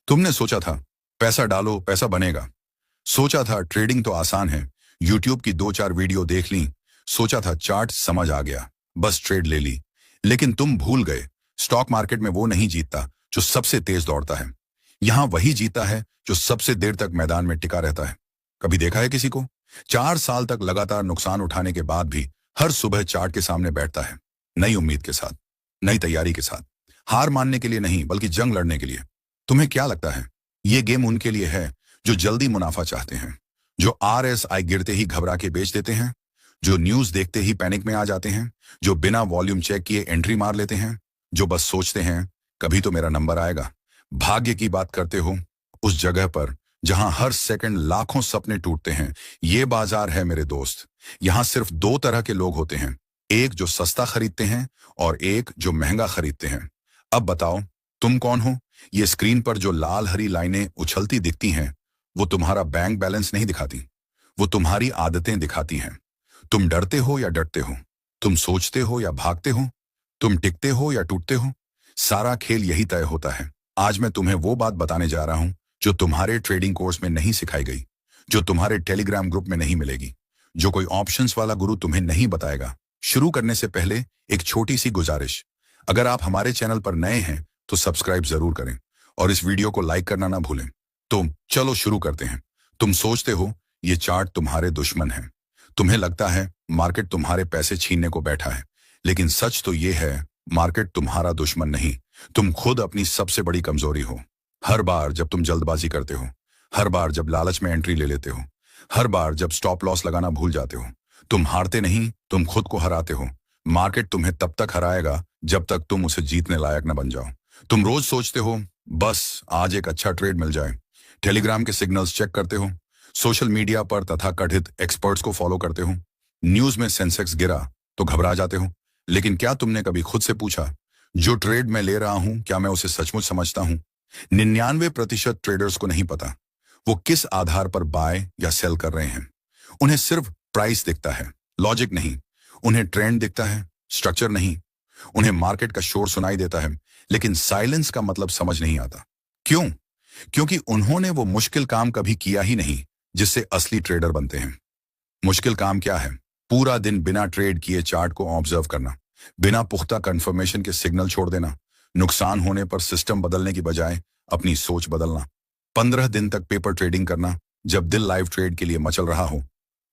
तुमने सोचा था पैसा डालो पैसा बनेगा। सोचा था ट्रेडिंग तो आसान है, यूट्यूब की 2-4 वीडियो देख ली। सोचा था चार्ट समझ आ गया, बस ट्रेड ले ली। लेकिन तुम भूल गए, स्टॉक मार्केट में वो नहीं जीतता जो सबसे तेज दौड़ता है। यहां वही जीता है जो सबसे देर तक मैदान में टिका रहता है। कभी देखा है किसी को 4 साल तक लगातार नुकसान उठाने के बाद भी हर सुबह चार्ट के सामने बैठता है, नई उम्मीद के साथ, नई तैयारी के साथ, हार मानने के लिए नहीं बल्कि जंग लड़ने के लिए। तुम्हें क्या लगता है ये गेम उनके लिए है जो जल्दी मुनाफा चाहते हैं, जो आरएसआई गिरते ही घबरा के बेच देते हैं, जो न्यूज देखते ही पैनिक में आ जाते हैं, जो बिना वॉल्यूम चेक किए एंट्री मार लेते हैं, जो बस सोचते हैं कभी तो मेरा नंबर आएगा। भाग्य की बात करते हो उस जगह पर जहां हर सेकंड लाखों सपने टूटते हैं। ये बाजार है मेरे दोस्त। यहां सिर्फ 2 तरह के लोग होते हैं, एक जो सस्ता खरीदते हैं और एक जो महंगा खरीदते हैं। अब बताओ तुम कौन हो? ये स्क्रीन पर जो लाल हरी लाइनें उछलती दिखती हैं वो तुम्हारा बैंक बैलेंस नहीं दिखाती, वो तुम्हारी आदतें दिखाती हैं। तुम डरते हो या डरते हो, तुम सोचते हो या भागते हो, तुम टिकते हो या टूटते हो। सारा खेल यही तय होता है। आज मैं तुम्हें वो बात बताने जा रहा हूं जो तुम्हारे ट्रेडिंग कोर्स में नहीं सिखाई गई, जो तुम्हारे टेलीग्राम ग्रुप में नहीं मिलेगी, जो कोई ऑप्शंस वाला गुरु तुम्हें नहीं बताएगा। शुरू करने से पहले एक छोटी सी गुजारिश, अगर आप हमारे चैनल पर नए हैं तो सब्सक्राइब जरूर करें और इस वीडियो को लाइक करना ना भूलें। तो चलो शुरू करते हैं। तुम सोचते हो ये चार्ट तुम्हारे दुश्मन है, तुम्हें लगता है मार्केट तुम्हारे पैसे छीनने को बैठा है, लेकिन सच तो ये है मार्केट तुम्हारा दुश्मन नहीं, तुम खुद अपनी सबसे बड़ी कमजोरी हो। हर बार जब तुम जल्दबाजी करते हो, हर बार जब लालच में एंट्री ले लेते हो, हर बार जब स्टॉप लॉस लगाना भूल जाते हो, तुम हारते नहीं, तुम खुद को हराते हो। मार्केट तुम्हें तब तक हराएगा जब तक तुम उसे जीतने लायक न बन जाओ। तुम रोज सोचते हो बस आज एक अच्छा ट्रेड मिल जाए, टेलीग्राम के सिग्नल्स चेक करते हो, सोशल मीडिया पर तथाकथित एक्सपर्ट्स को फॉलो करते हो, न्यूज में सेंसेक्स गिरा तो घबरा जाते हो। लेकिन क्या तुमने कभी खुद से पूछा जो ट्रेड मैं ले रहा हूं क्या मैं उसे सचमुच समझता हूं? 99% ट्रेडर्स को नहीं पता वो किस आधार पर बाय या सेल कर रहे हैं। उन्हें सिर्फ प्राइस दिखता है, लॉजिक नहीं। उन्हें ट्रेंड दिखता है, स्ट्रक्चर नहीं। उन्हें मार्केट का शोर सुनाई देता है, लेकिन साइलेंस का मतलब समझ नहीं आता। क्यों? क्योंकि उन्होंने वो मुश्किल काम कभी किया ही नहीं जिससे असली ट्रेडर बनते हैं। मुश्किल काम क्या है? पूरा दिन बिना ट्रेड किए चार्ट को ऑब्जर्व करना, बिना पुख्ता कंफर्मेशन के सिग्नल छोड़ देना, नुकसान होने पर सिस्टम बदलने की बजाय अपनी सोच बदलना, 15 दिन तक पेपर ट्रेडिंग करना जब दिल लाइव ट्रेड के लिए मचल रहा हो,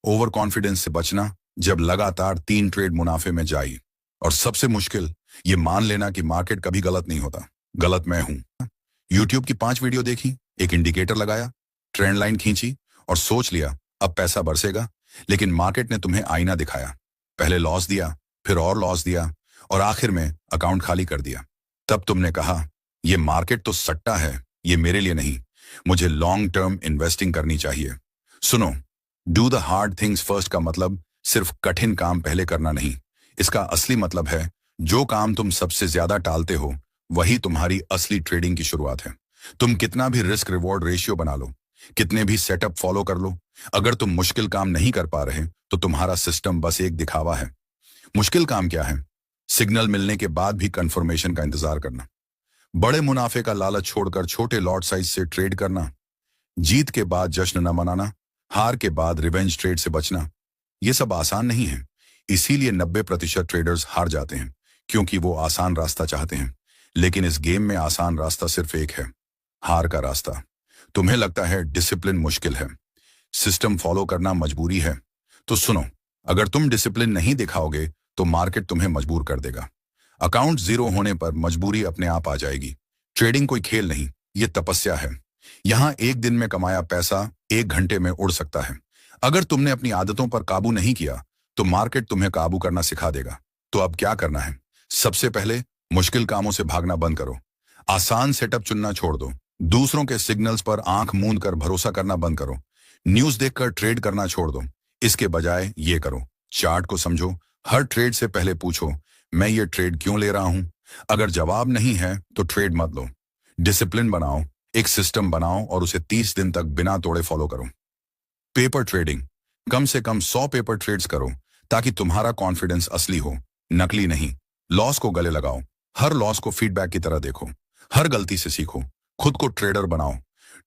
ओवर कॉन्फिडेंस से बचना जब लगातार 3 ट्रेड मुनाफे में जाए, और सबसे मुश्किल ये मान लेना कि मार्केट कभी गलत नहीं होता, गलत मैं हूं। यूट्यूब की 5 वीडियो देखी, एक इंडिकेटर लगाया, ट्रेंड लाइन खींची और सोच लिया अब पैसा बरसेगा, लेकिन मार्केट ने तुम्हें आईना दिखाया। पहले लॉस दिया, फिर और लॉस दिया और आखिर में अकाउंट खाली कर दिया। तब तुमने कहा ये मार्केट तो सट्टा है, ये मेरे लिए नहीं, मुझे लॉन्ग टर्म इन्वेस्टिंग करनी चाहिए। सुनो, do the hard things first का मतलब सिर्फ कठिन काम पहले करना नहीं। इसका असली मतलब है जो काम तुम सबसे ज्यादा टालते हो वही तुम्हारी असली ट्रेडिंग की शुरुआत है। तुम कितना भी रिस्क रिवॉर्ड रेशियो बना लो, कितने भी सेटअप फॉलो कर लो, अगर तुम मुश्किल काम नहीं कर पा रहे तो तुम्हारा सिस्टम बस एक दिखावा है। मुश्किल काम क्या है? सिग्नल मिलने के बाद भी कंफर्मेशन का इंतजार करना, बड़े मुनाफे का लालच छोड़कर छोटे लॉट साइज से ट्रेड करना, जीत के बाद जश्न न मनाना, हार के बाद रिवेंज ट्रेड से बचना। ये सब आसान नहीं है, इसीलिए 90% ट्रेडर्स हार जाते हैं क्योंकि वो आसान रास्ता चाहते हैं। लेकिन इस गेम में आसान रास्ता सिर्फ एक है, हार का रास्ता। तुम्हें लगता है डिसिप्लिन मुश्किल है, सिस्टम फॉलो करना मजबूरी है, तो सुनो, अगर तुम डिसिप्लिन नहीं दिखाओगे तो मार्केट तुम्हें मजबूर कर देगा। अकाउंट जीरो होने पर मजबूरी अपने आप आ जाएगी। ट्रेडिंग कोई खेल नहीं, ये तपस्या है। यहां एक दिन में कमाया पैसा 1 घंटे में उड़ सकता है। अगर तुमने अपनी आदतों पर काबू नहीं किया तो मार्केट तुम्हें काबू करना सिखा देगा। तो अब क्या करना है? सबसे पहले मुश्किल कामों से भागना बंद करो, आसान सेटअप चुनना छोड़ दो, दूसरों के सिग्नल्स पर आंख मूंद कर भरोसा करना बंद करो, न्यूज देखकर ट्रेड करना छोड़ दो। इसके बजाय ये करो, चार्ट को समझो, हर ट्रेड से पहले पूछो मैं ये ट्रेड क्यों ले रहा हूं। अगर जवाब नहीं है तो ट्रेड मत लो। डिसिप्लिन बनाओ, एक सिस्टम बनाओ और उसे 30 दिन तक बिना तोड़े फॉलो करो। पेपर ट्रेडिंग, कम से कम 100 पेपर ट्रेड्स करो ताकि तुम्हारा कॉन्फिडेंस असली हो, नकली नहीं। लॉस को गले लगाओ, हर लॉस को फीडबैक की तरह देखो, हर गलती से सीखो, खुद को ट्रेडर बनाओ।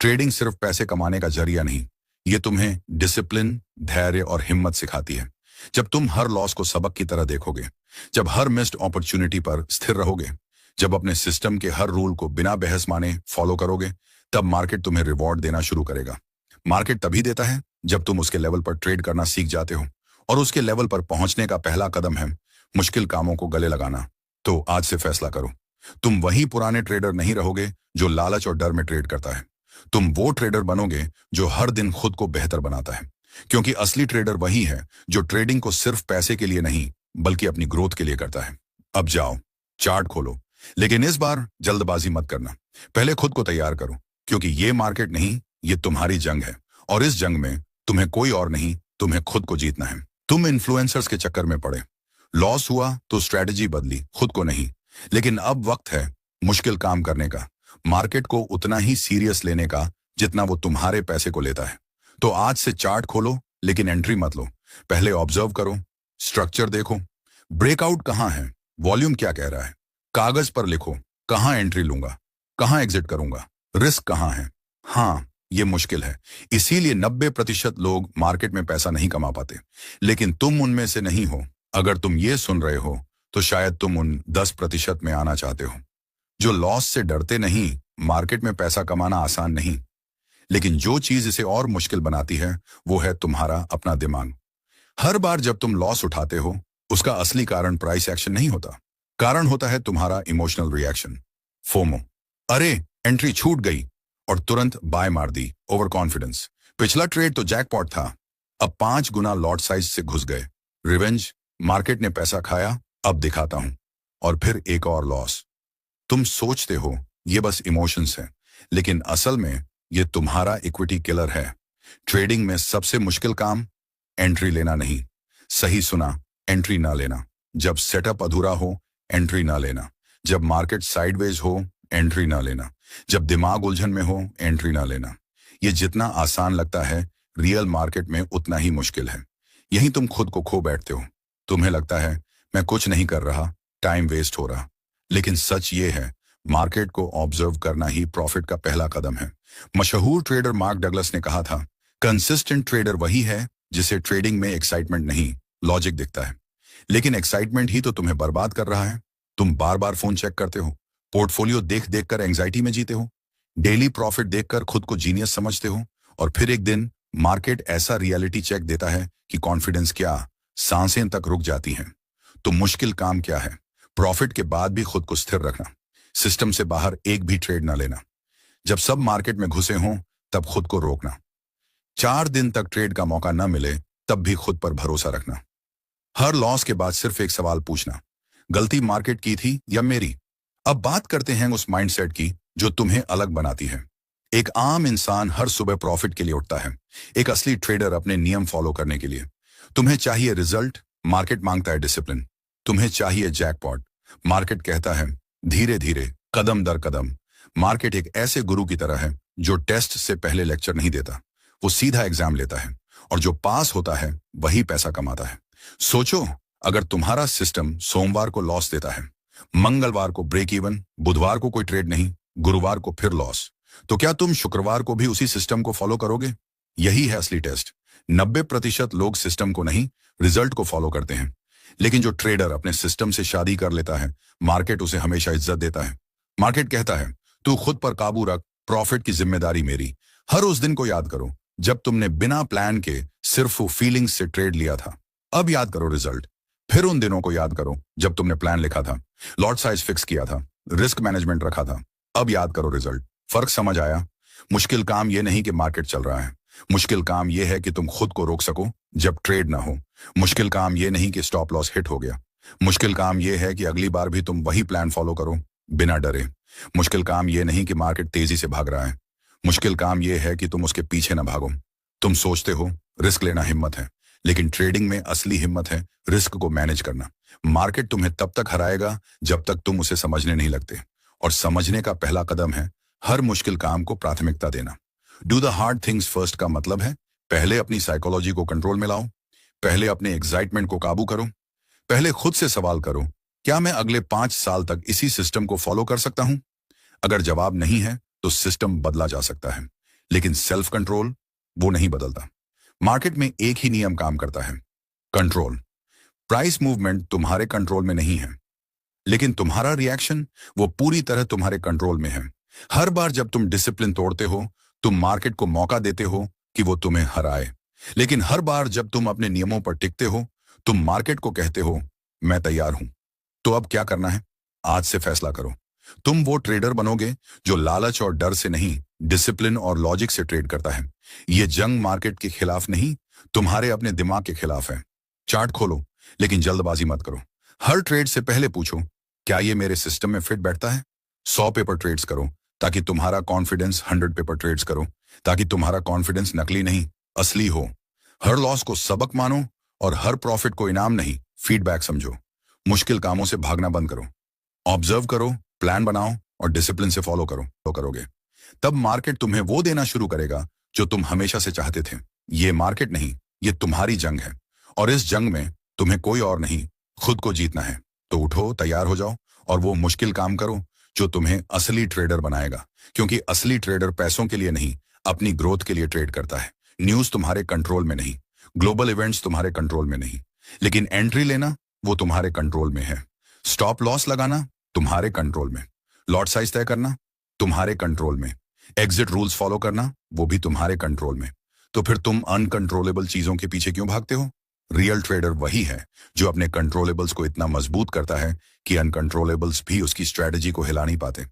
ट्रेडिंग सिर्फ पैसे कमाने का जरिया नहीं, ये तुम्हें डिसिप्लिन, धैर्य और हिम्मत सिखाती है। जब तुम हर लॉस को सबक की तरह देखोगे, जब हर मिस्ड अपॉर्चुनिटी पर स्थिर रहोगे, जब अपने सिस्टम के हर रूल को बिना बहस माने फॉलो करोगे, तब मार्केट तुम्हें रिवॉर्ड देना शुरू करेगा। मार्केट तभी देता है जब तुम उसके लेवल पर ट्रेड करना सीख जाते हो, और उसके लेवल पर पहुंचने का पहला कदम है मुश्किल कामों को गले लगाना। तो आज से फैसला करो, तुम वही पुराने ट्रेडर नहीं रहोगे जो लालच और डर में ट्रेड करता है। तुम वो ट्रेडर बनोगे जो हर दिन खुद को बेहतर बनाता है, क्योंकि असली ट्रेडर वही है जो ट्रेडिंग को सिर्फ पैसे के लिए नहीं बल्कि अपनी ग्रोथ के लिए करता है। अब जाओ, चार्ट खोलो, लेकिन इस बार जल्दबाजी मत करना। पहले खुद को तैयार करो, क्योंकि ये मार्केट नहीं, ये तुम्हारी जंग है, और इस जंग में तुम्हें कोई और नहीं, तुम्हें खुद को जीतना है। तुम इन्फ्लुएंसर्स के चक्कर में पड़े, लॉस हुआ तो स्ट्रेटजी बदली, खुद को नहीं। लेकिन अब वक्त है मुश्किल काम करने का, मार्केट को उतना ही सीरियस लेने का जितना वो तुम्हारे पैसे को लेता है। तो आज से चार्ट खोलो, लेकिन एंट्री मत लो। पहले ऑब्जर्व करो, स्ट्रक्चर देखो, ब्रेकआउट कहां है, वॉल्यूम क्या कह रहा है, कागज पर लिखो कहां एंट्री लूंगा, कहां एग्जिट करूंगा, रिस्क कहां है। हाँ, ये मुश्किल है, इसीलिए 90% लोग मार्केट में पैसा नहीं कमा पाते, लेकिन तुम उनमें से नहीं हो। अगर तुम ये सुन रहे हो तो शायद तुम उन 10% में आना चाहते हो जो लॉस से डरते नहीं। मार्केट में पैसा कमाना आसान नहीं, लेकिन जो चीज इसे और मुश्किल बनाती है वो है तुम्हारा अपना दिमाग। हर बार जब तुम लॉस उठाते हो, उसका असली कारण प्राइस एक्शन नहीं होता, कारण होता है तुम्हारा इमोशनल रिएक्शन, फोमो। अरे एंट्री छूट गई और तुरंत बाय मार दी, ओवर कॉन्फिडेंस। पिछला ट्रेड तो जैकपॉट था, अब 5 गुना लॉट साइज से घुस गए, रिवेंज। मार्केट ने पैसा खाया, अब दिखाता हूं, और फिर एक और लॉस। तुम सोचते हो ये बस इमोशंस है, लेकिन असल में ये तुम्हारा इक्विटी किलर है। ट्रेडिंग में सबसे मुश्किल काम एंट्री लेना नहीं, सही सुना, एंट्री ना लेना। जब सेटअप अधूरा हो, एंट्री ना लेना। जब मार्केट साइडवेज हो, एंट्री ना लेना। जब दिमाग उलझन में हो, एंट्री ना लेना। ये जितना आसान लगता है, रियल मार्केट में उतना ही मुश्किल है। यहीं तुम खुद को खो बैठते हो। तुम्हें लगता है मैं कुछ नहीं कर रहा, टाइम वेस्ट हो रहा। लेकिन सच ये है, मार्केट को ऑब्जर्व करना ही प्रॉफिट का पहला कदम है। मशहूर ट्रेडर मार्क डगलस ने कहा था, कंसिस्टेंट ट्रेडर वही है जिसे ट्रेडिंग में एक्साइटमेंट नहीं, लॉजिक दिखता है। लेकिन एक्साइटमेंट ही तो तुम्हें बर्बाद कर रहा है। तुम बार बार फोन चेक करते हो, पोर्टफोलियो देख देख कर एंग्जाइटी में जीते हो, डेली प्रॉफिट देखकर खुद को जीनियस समझते हो, और फिर एक दिन मार्केट ऐसा रियलिटी चेक देता है कि कॉन्फिडेंस क्या, सांसें तक रुक जाती हैं। तो मुश्किल काम क्या है? प्रॉफिट के बाद भी खुद को स्थिर रखना, सिस्टम से बाहर एक भी ट्रेड ना लेना। जब सब मार्केट में घुसे हों तब खुद को रोकना, 4 दिन तक ट्रेड का मौका न मिले तब भी खुद पर भरोसा रखना। हर लॉस के बाद सिर्फ एक सवाल पूछना, गलती मार्केट की थी या मेरी? अब बात करते हैं उस माइंडसेट की जो तुम्हें अलग बनाती है। एक आम इंसान हर सुबह प्रॉफिट के लिए उठता है, एक असली ट्रेडर अपने नियम फॉलो करने के लिए। तुम्हें चाहिए रिजल्ट, मार्केट मांगता है डिसिप्लिन। तुम्हें चाहिए जैकपॉट, मार्केट कहता है धीरे धीरे, कदम दर कदम। मार्केट एक ऐसे गुरु की तरह है जो टेस्ट से पहले लेक्चर नहीं देता, वो सीधा एग्जाम लेता है, और जो पास होता है वही पैसा कमाता है। सोचो, अगर तुम्हारा सिस्टम सोमवार को लॉस देता है, मंगलवार को ब्रेक इवन, बुधवार को कोई ट्रेड नहीं, गुरुवार को फिर लॉस, तो क्या तुम शुक्रवार को भी उसी सिस्टम को फॉलो करोगे? यही है असली टेस्ट। 90% लोग सिस्टम को नहीं, रिजल्ट को फॉलो करते हैं। लेकिन जो ट्रेडर अपने सिस्टम से शादी कर लेता है, मार्केट उसे हमेशा इज्जत देता है। मार्केट कहता है तू खुद पर काबू रख, प्रॉफिट की जिम्मेदारी मेरी। हर उस दिन को याद करो जब तुमने बिना प्लान के सिर्फ फीलिंग्स से ट्रेड लिया था। अब याद करो रिजल्ट। फिर उन दिनों को याद करो जब तुमने प्लान लिखा था, लॉट साइज फिक्स किया था, रिस्क मैनेजमेंट रखा था। अब याद करो रिजल्ट। फर्क समझ आया? मुश्किल काम यह नहीं कि मार्केट चल रहा है, मुश्किल काम यह है कि तुम खुद को रोक सको जब ट्रेड ना हो। मुश्किल काम यह नहीं कि स्टॉप लॉस हिट हो गया, मुश्किल काम यह है कि अगली बार भी तुम वही प्लान फॉलो करो बिना डरे। मुश्किल काम यह नहीं कि मार्केट तेजी से भाग रहा है, मुश्किल काम यह है कि तुम उसके पीछे ना भागो। तुम सोचते हो रिस्क लेना हिम्मत है, लेकिन ट्रेडिंग में असली हिम्मत है रिस्क को मैनेज करना। मार्केट तुम्हें तब तक हराएगा जब तक तुम उसे समझने नहीं लगते, और समझने का पहला कदम है हर मुश्किल काम को प्राथमिकता देना। Do the hard things first का मतलब है पहले अपनी साइकोलॉजी को कंट्रोल में लाओ, पहले अपने एक्साइटमेंट को काबू करो, पहले खुद से सवाल करो, क्या मैं अगले 5 साल तक इसी सिस्टम को फॉलो कर सकता हूं? अगर जवाब नहीं है तो सिस्टम बदला जा सकता है, लेकिन सेल्फ कंट्रोल वो नहीं बदलता। मार्केट में एक ही नियम काम करता है, कंट्रोल। प्राइस मूवमेंट तुम्हारे कंट्रोल में नहीं है, लेकिन तुम्हारा रिएक्शन वो पूरी तरह तुम्हारे कंट्रोल में है। हर बार जब तुम डिसिप्लिन तोड़ते हो, तुम मार्केट को मौका देते हो कि वो तुम्हें हराए। लेकिन हर बार जब तुम अपने नियमों पर टिकते हो, तुम मार्केट को कहते हो मैं तैयार हूं। तो अब क्या करना है? आज से फैसला करो। तुम वो ट्रेडर बनोगे जो लालच और डर से नहीं, डिसिप्लिन और लॉजिक से ट्रेड करता है। ये जंग मार्केट के खिलाफ नहीं, तुम्हारे अपने दिमाग के खिलाफ है। चार्ट खोलो, लेकिन जल्दबाजी मत करो। हर ट्रेड से पहले पूछो, क्या ये मेरे सिस्टम में फिट बैठता है? 100 पेपर ट्रेड्स करो ताकि तुम्हारा कॉन्फिडेंस 100 पेपर ट्रेड्स करो, ताकि तुम्हारा कॉन्फिडेंस नकली नहीं, असली हो। हर लॉस को सबक मानो और हर प्रॉफिट को इनाम नहीं, फीडबैक समझो। मुश्किल कामों से भागना बंद करो। ऑब्जर्व करो, प्लान बनाओ और डिसिप्लिन से फॉलो करो। तो करोगे, तब मार्केट तुम्हें वो देना शुरू करेगा जो तुम हमेशा से चाहते थे। ये मार्केट नहीं, ये तुम्हारी जंग है, और इस जंग में तुम्हें कोई और नहीं, खुद को जीतना है। तो उठो, तैयार हो जाओ और वो मुश्किल काम करो जो तुम्हें असली ट्रेडर बनाएगा। क्योंकि असली ट्रेडर पैसों के लिए नहीं, अपनी ग्रोथ के लिए ट्रेड करता है। न्यूज तुम्हारे कंट्रोल में नहीं, ग्लोबल इवेंट्स तुम्हारे कंट्रोल में नहीं, लेकिन एंट्री लेना वो तुम्हारे कंट्रोल में है। स्टॉप लॉस लगाना तुम्हारे कंट्रोल में, लॉट साइज तय करना तुम्हारे कंट्रोल में, एग्जिट रूल्स फॉलो करना वो भी तुम्हारे कंट्रोल में। तो फिर तुम अनकंट्रोलेबल चीजों के पीछे क्यों भागते हो? रियल ट्रेडर वही है जो अपने कंट्रोलेबल्स को इतना मजबूत करता है कि अनकंट्रोलेबल्स भी उसकी स्ट्रेटजी को हिला नहीं पाते।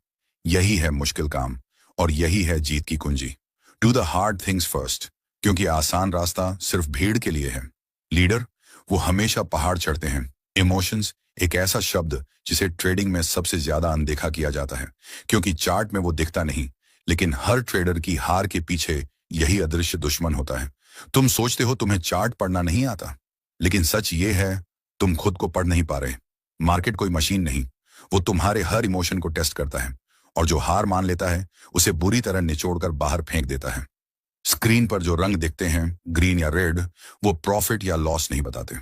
यही है मुश्किल काम, और यही है जीत की कुंजी। Do the hard things first, क्योंकि आसान रास्ता सिर्फ भीड़ के लिए है। लीडर वो हमेशा पहाड़ चढ़ते हैं। इमोशंस एक ऐसा शब्द जिसे ट्रेडिंग में सबसे ज्यादा अनदेखा किया जाता है, क्योंकि चार्ट में वो दिखता नहीं, लेकिन हर ट्रेडर की हार के पीछे यही अदृश्य दुश्मन होता है। तुम सोचते हो तुम्हें चार्ट पढ़ना नहीं आता, लेकिन सच ये है तुम खुद को पढ़ नहीं पा रहे। मार्केट कोई मशीन नहीं, वो तुम्हारे हर इमोशन को टेस्ट करता है, और जो हार मान लेता है उसे बुरी तरह निचोड़कर बाहर फेंक देता है। स्क्रीन पर जो रंग दिखते हैं, ग्रीन या रेड, वो प्रॉफिट या लॉस नहीं बताते।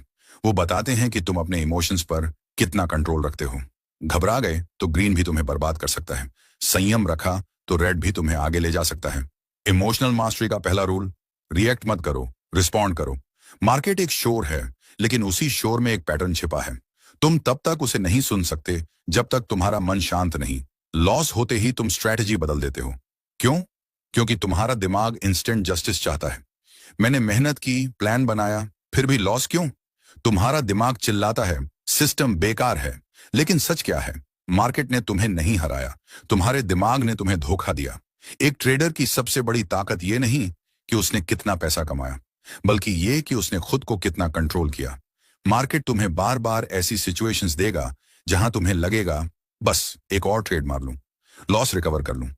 वो बताते हैं कि तुम अपने इमोशंस पर कितना कंट्रोल रखते हो। घबरा गए तो ग्रीन भी तुम्हें बर्बाद कर सकता है, संयम रखा तो रेड भी तुम्हें आगे ले जा सकता है। इमोशनल मास्टरी का पहला रूल, रिएक्ट मत करो, रिस्पॉन्ड करो। मार्केट एक शोर है, लेकिन उसी शोर में एक पैटर्न छिपा है। तुम तब तक उसे नहीं सुन सकते जब तक तुम्हारा मन शांत नहीं। लॉस होते ही तुम स्ट्रैटेजी बदल देते हो। क्यों? क्योंकि तुम्हारा दिमाग इंस्टेंट जस्टिस चाहता है। मैंने मेहनत की, प्लान बनाया, फिर भी लॉस क्यों? तुम्हारा दिमाग चिल्लाता है सिस्टम बेकार है। लेकिन सच क्या है? मार्केट ने तुम्हें नहीं हराया, तुम्हारे दिमाग ने तुम्हें धोखा दिया। एक ट्रेडर की सबसे बड़ी ताकत ये नहीं कि उसने कितना पैसा कमाया, बल्कि ये कि उसने खुद को कितना कंट्रोल किया। मार्केट तुम्हें बार बार ऐसी सिचुएशंस देगा जहां तुम्हें लगेगा बस एक और ट्रेड मार लूं, लॉस रिकवर कर लूं,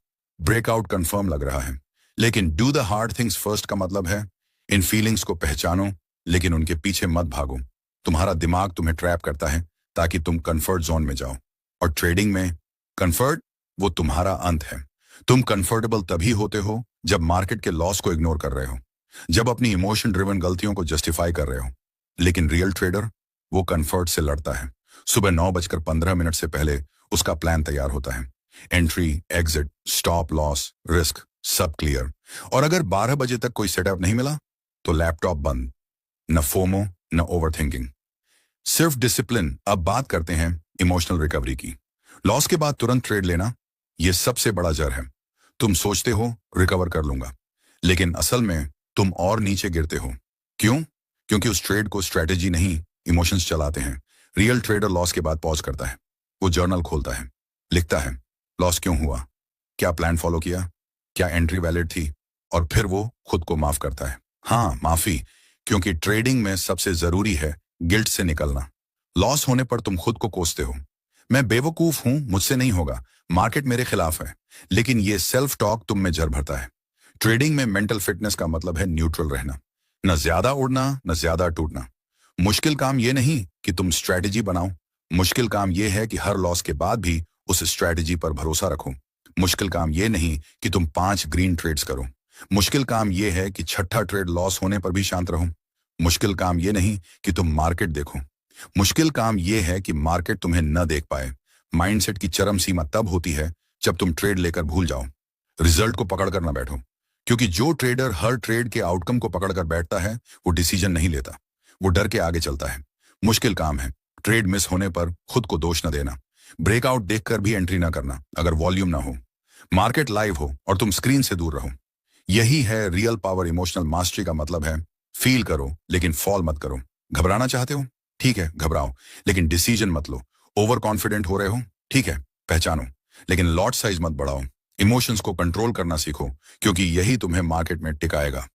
ब्रेकआउट कंफर्म लग रहा है। लेकिन do the hard things first का मतलब है इन फीलिंग्स को पहचानो, लेकिन उनके पीछे मत भागो। तुम्हारा दिमाग तुम्हें ट्रैप करता है ताकि तुम कंफर्ट जोन में जाओ, और ट्रेडिंग में कंफर्ट वो तुम्हारा अंत है। तुम कंफर्टेबल तभी होते हो जब मार्केट के लॉस को इग्नोर कर रहे हो, जब अपनी इमोशन ड्रिवन गलतियों को जस्टिफाई कर रहे हो। लेकिन रियल ट्रेडर वो कंफर्ट से लड़ता है। सुबह 9:15 से पहले उसका प्लान तैयार होता है। Entry, exit, stop loss, risk सब क्लियर। और अगर 12 बजे तक कोई सेटअप नहीं मिला तो लैपटॉप बंद। न फोमो, न ओवरथिंकिंग, सिर्फ डिसिप्लिन। अब बात करते हैं इमोशनल रिकवरी की। लॉस के बाद तुरंत ट्रेड लेना यह सबसे बड़ा जर है। तुम सोचते हो रिकवर कर लूंगा, लेकिन असल में तुम और नीचे गिरते हो। क्यों? क्योंकि उस ट्रेड को स्ट्रेटेजी नहीं, इमोशंस चलाते हैं। रियल ट्रेडर लॉस के बाद पॉज करता है, वो जर्नल खोलता है, लिखता है लॉस क्यों हुआ, क्या प्लान फॉलो किया, क्या एंट्री वैलिड थी, और फिर वो खुद को माफ करता है। हाँ, माफी, क्योंकि ट्रेडिंग में सबसे जरूरी है गिल्ट से निकलना। लॉस होने पर तुम खुद को कोसते हो, मैं बेवकूफ हूं, मुझसे नहीं होगा, मार्केट मेरे खिलाफ है। लेकिन ये सेल्फ टॉक तुम में जर भरता है। ट्रेडिंग में मेंटल फिटनेस का मतलब है न्यूट्रल रहना, न ज्यादा उड़ना न ज्यादा टूटना। मुश्किल काम ये नहीं कि तुम स्ट्रैटेजी बनाओ, मुश्किल काम ये है कि हर लॉस के बाद भी उस स्ट्रैटेजी पर भरोसा रखो। मुश्किल काम ये नहीं कि तुम 5 ग्रीन ट्रेड्स करो, मुश्किल काम ये है कि छठा ट्रेड लॉस होने पर भी शांत रहो। मुश्किल काम ये नहीं कि तुम मार्केट देखो, मुश्किल काम ये है कि मार्केट तुम्हें न देख पाए। माइंडसेट की चरम सीमा तब होती है जब तुम ट्रेड लेकर भूल जाओ। रिजल्ट को पकड़ कर ना बैठो, क्योंकि जो ट्रेडर हर ट्रेड के आउटकम को पकड़ कर बैठता है वो डिसीजन नहीं लेता, वो डर के आगे चलता है। मुश्किल काम है। ट्रेड मिस होने पर खुद को दोष न देना, ब्रेकआउट देखकर भी एंट्री ना करना अगर वॉल्यूम ना हो, मार्केट लाइव हो और तुम स्क्रीन से दूर रहो। यही है रियल पावर। इमोशनल मास्टरी का मतलब है फील करो लेकिन फॉल मत करो। घबराना चाहते हो, ठीक है घबराओ, लेकिन डिसीजन मत लो। ओवर कॉन्फिडेंट हो रहे हो, ठीक है पहचानो, लेकिन लॉट साइज मत बढ़ाओ। इमोशंस को कंट्रोल करना सीखो, क्योंकि यही तुम्हें मार्केट में टिकाएगा।